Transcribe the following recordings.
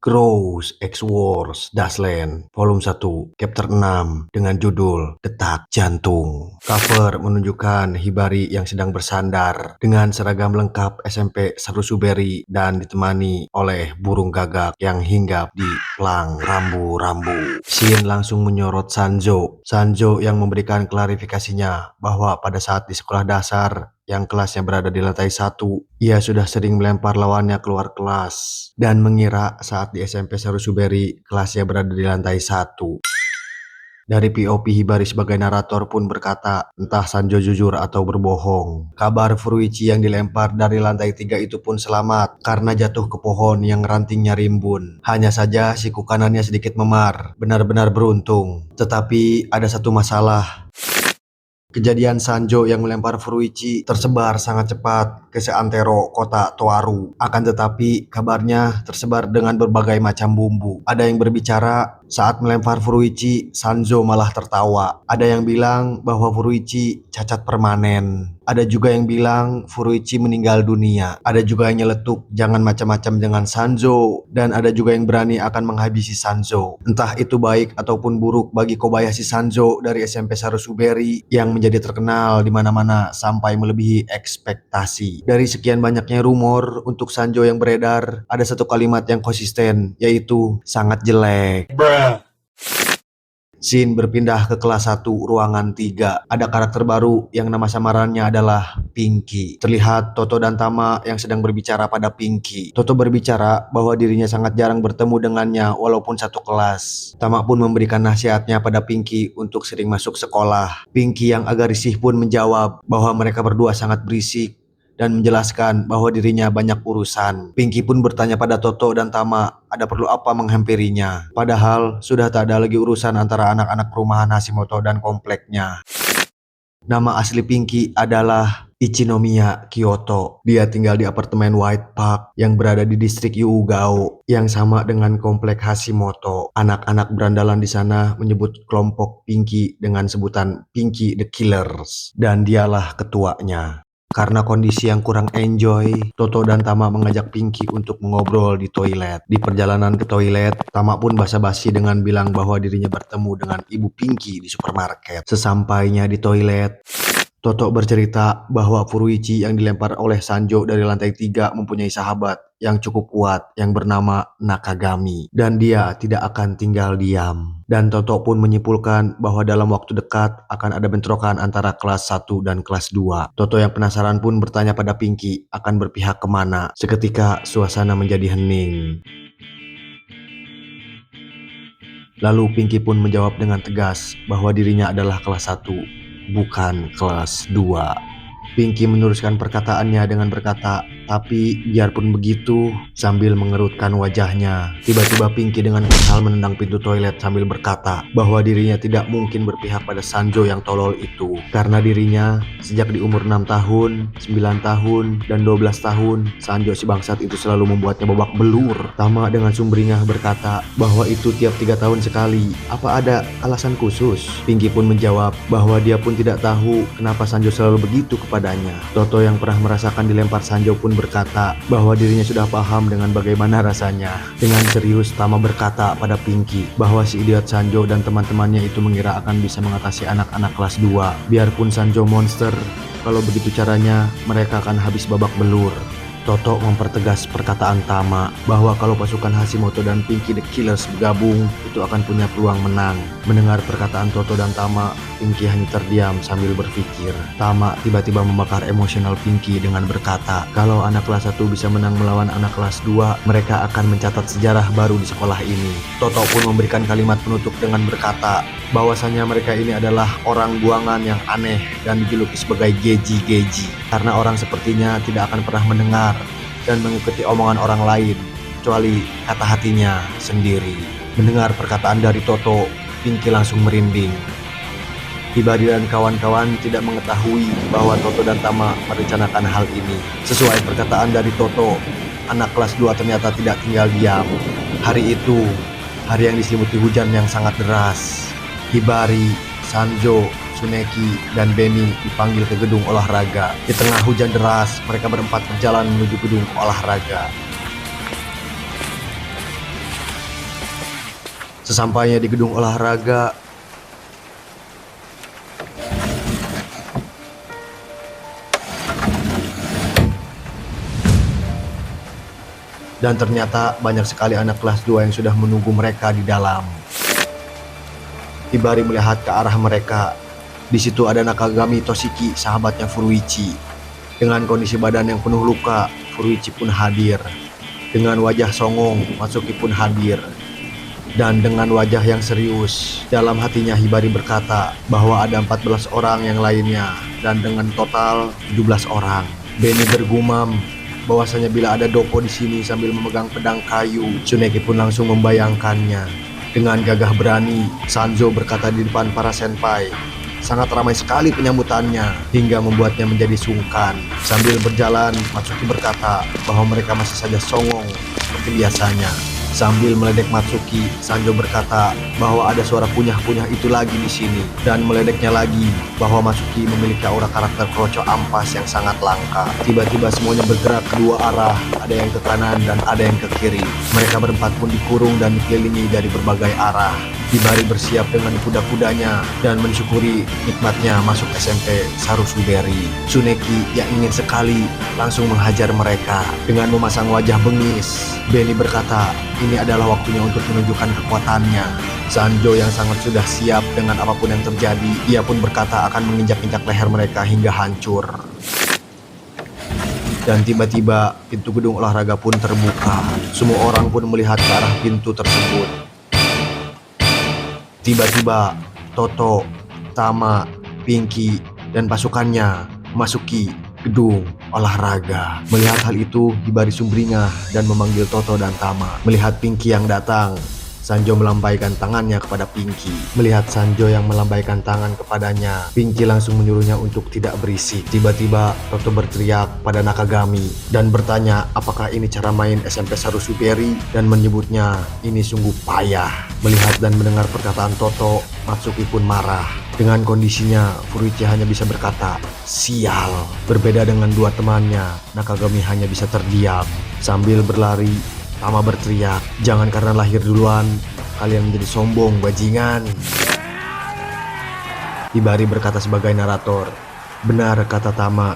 Crows X Wars Dasland Volume 1 Chapter 6 dengan judul Detak Jantung. Cover menunjukkan Hibari yang sedang bersandar dengan seragam lengkap SMP Sarusuberi dan ditemani oleh burung gagak yang hinggap di pelang rambu-rambu. Shin langsung menyorot Sanjo. Sanjo yang memberikan klarifikasinya bahwa pada saat di sekolah dasar yang kelasnya berada di lantai 1, ia sudah sering melempar lawannya keluar kelas dan mengira saat di SMP Sarusuberi kelasnya berada di lantai 1. Dari POV Hibari sebagai narator pun berkata, entah Sanjo jujur atau berbohong. Kabar Furuichi yang dilempar dari lantai 3 itu pun selamat karena jatuh ke pohon yang rantingnya rimbun. Hanya saja siku kanannya sedikit memar, benar-benar beruntung. Tetapi ada satu masalah. Kejadian Sanjo yang melempar Furuichi tersebar sangat cepat ke seantero kota Toaru. Akan tetapi kabarnya tersebar dengan berbagai macam bumbu. Ada yang berbicara saat melempar Furuichi, Sanjo malah tertawa. Ada yang bilang bahwa Furuichi cacat permanen. Ada juga yang bilang Furuichi meninggal dunia. Ada juga yang nyeletuk jangan macam-macam dengan Sanjo. Dan ada juga yang berani akan menghabisi Sanjo. Entah itu baik ataupun buruk bagi Kobayashi Sanjo dari SMP Sarusuberi yang menjadi terkenal di mana-mana sampai melebihi ekspektasi. Dari sekian banyaknya rumor untuk Sanjo yang beredar, ada satu kalimat yang konsisten, yaitu sangat jelek. Shin berpindah ke kelas 1 ruangan 3. Ada karakter baru yang nama samarannya adalah Pinky. Terlihat Toto dan Tama yang sedang berbicara pada Pinky. Toto berbicara bahwa dirinya sangat jarang bertemu dengannya walaupun satu kelas. Tama pun memberikan nasihatnya pada Pinky untuk sering masuk sekolah. Pinky yang agak risih pun menjawab bahwa mereka berdua sangat berisik dan menjelaskan bahwa dirinya banyak urusan. Pinky pun bertanya pada Toto dan Tama ada perlu apa menghampirinya. Padahal sudah tak ada lagi urusan antara anak-anak perumahan Hashimoto dan kompleknya. Nama asli Pinky adalah Ichinomiya Kyoto. Dia tinggal di apartemen White Park yang berada di distrik Yugao yang sama dengan komplek Hashimoto. Anak-anak berandalan di sana menyebut kelompok Pinky dengan sebutan Pinky the Killers dan dialah ketuanya. Karena kondisi yang kurang enjoy, Toto dan Tama mengajak Pinky untuk mengobrol di toilet. Di perjalanan ke toilet, Tama pun basa-basi dengan bilang bahwa dirinya bertemu dengan ibu Pinky di supermarket. Sesampainya di toilet, Toto bercerita bahwa Furuichi yang dilempar oleh Sanjo dari lantai 3 mempunyai sahabat yang cukup kuat yang bernama Nakagami. Dan dia tidak akan tinggal diam. Dan Toto pun menyimpulkan bahwa dalam waktu dekat akan ada bentrokan antara kelas 1 dan kelas 2. Toto yang penasaran pun bertanya pada Pinky akan berpihak kemana. Seketika suasana menjadi hening. Lalu Pinky pun menjawab dengan tegas bahwa dirinya adalah kelas 1. Bukan kelas 2. Pinky meneruskan perkataannya dengan berkata, tapi biarpun begitu, sambil mengerutkan wajahnya. Tiba-tiba Pinky dengan kesal menendang pintu toilet sambil berkata bahwa dirinya tidak mungkin berpihak pada Sanjo yang tolol itu. Karena dirinya sejak di umur 6 tahun, 9 tahun, dan 12 tahun, Sanjo si bangsat itu selalu membuatnya babak belur. Tama dengan sumringah berkata bahwa itu tiap 3 tahun sekali. Apa ada alasan khusus? Pinky pun menjawab bahwa dia pun tidak tahu kenapa Sanjo selalu begitu kepadanya. Toto yang pernah merasakan dilempar Sanjo pun berkata bahwa dirinya sudah paham dengan bagaimana rasanya. Dengan serius Tama berkata pada Pinky bahwa si idiot Sanjo dan teman-temannya itu mengira akan bisa mengatasi anak-anak kelas 2. Biarpun Sanjo monster, kalau begitu caranya mereka akan habis babak belur. Toto mempertegas perkataan Tama bahwa kalau pasukan Hashimoto dan Pinky the Killers bergabung, itu akan punya peluang menang. Mendengar perkataan Toto dan Tama, Pinky hanya terdiam sambil berpikir. Tama tiba-tiba membakar emosional Pinky dengan berkata, kalau anak kelas 1 bisa menang melawan anak kelas 2, mereka akan mencatat sejarah baru di sekolah ini. Toto pun memberikan kalimat penutup dengan berkata, bahwasannya mereka ini adalah orang buangan yang aneh dan dijuluki sebagai geji-geji. Karena orang sepertinya tidak akan pernah mendengar dan mengikuti omongan orang lain, kecuali kata hatinya sendiri. Mendengar perkataan dari Toto, Pinky langsung merinding. Hibari dan kawan-kawan tidak mengetahui bahwa Toto dan Tama merencanakan hal ini. Sesuai perkataan dari Toto, anak kelas 2 ternyata tidak tinggal diam. Hari itu, hari yang diselimuti hujan yang sangat deras. Hibari, Sanjo, Tsuneki, dan Benny dipanggil ke gedung olahraga. Di tengah hujan deras, mereka berempat berjalan menuju gedung olahraga. Sesampainya di gedung olahraga, dan ternyata banyak sekali anak kelas 2 yang sudah menunggu mereka di dalam. Hibari melihat ke arah mereka. Di situ ada Nakagami Toshiki, sahabatnya Furuichi. Dengan kondisi badan yang penuh luka, Furuichi pun hadir. Dengan wajah songong, Matsuki pun hadir. Dan dengan wajah yang serius, dalam hatinya Hibari berkata bahwa ada 14 orang yang lainnya, dan dengan total 17 orang. Benny bergumam bahwasanya bila ada Doko di sini sambil memegang pedang kayu, Tsuneki pun langsung membayangkannya. Dengan gagah berani, Sanzo berkata di depan para senpai. Sangat ramai sekali penyambutannya, hingga membuatnya menjadi sungkan. Sambil berjalan, Matsuki berkata bahwa mereka masih saja songong seperti biasanya. Sambil meledek Matsuki, Sanjo berkata bahwa ada suara kunyah-kunyah itu lagi di sini, dan meledeknya lagi bahwa Matsuki memiliki aura karakter kroco ampas yang sangat langka. Tiba-tiba semuanya bergerak ke dua arah, ada yang ke kanan dan ada yang ke kiri. Mereka berempat pun dikurung dan dikelilingi dari berbagai arah. Hibari bersiap dengan kuda-kudanya dan mensyukuri nikmatnya masuk SMP Sarusuberi. Tsuneki yang ingin sekali langsung menghajar mereka dengan memasang wajah bengis. Benny berkata, ini adalah waktunya untuk menunjukkan kekuatannya. Sanjo yang sangat sudah siap dengan apapun yang terjadi, ia pun berkata akan menginjak-injak leher mereka hingga hancur. Dan tiba-tiba pintu gedung olahraga pun terbuka. Semua orang pun melihat ke arah pintu tersebut. Tiba-tiba Toto, Tama, Pinky, dan pasukannya memasuki gedung olahraga. Melihat hal itu, Hibari sumringah dan memanggil Toto dan Tama. Melihat Pinky yang datang, Sanjo melambaikan tangannya kepada Pinky. Melihat Sanjo yang melambaikan tangan kepadanya, Pinky langsung menyuruhnya untuk tidak berisik. Tiba-tiba Toto berteriak pada Nakagami dan bertanya apakah ini cara main SMP Sarusuberi, dan menyebutnya ini sungguh payah. Melihat dan mendengar perkataan Toto, Matsuki pun marah. Dengan kondisinya, Furuichi hanya bisa berkata, sial. Berbeda dengan dua temannya, Nakagami hanya bisa terdiam. Sambil berlari, Tama berteriak, jangan karena lahir duluan, kalian menjadi sombong, bajingan. Hibari berkata sebagai narator, benar kata Tama,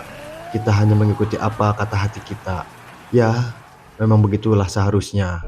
kita hanya mengikuti apa kata hati kita. Ya, memang begitulah seharusnya.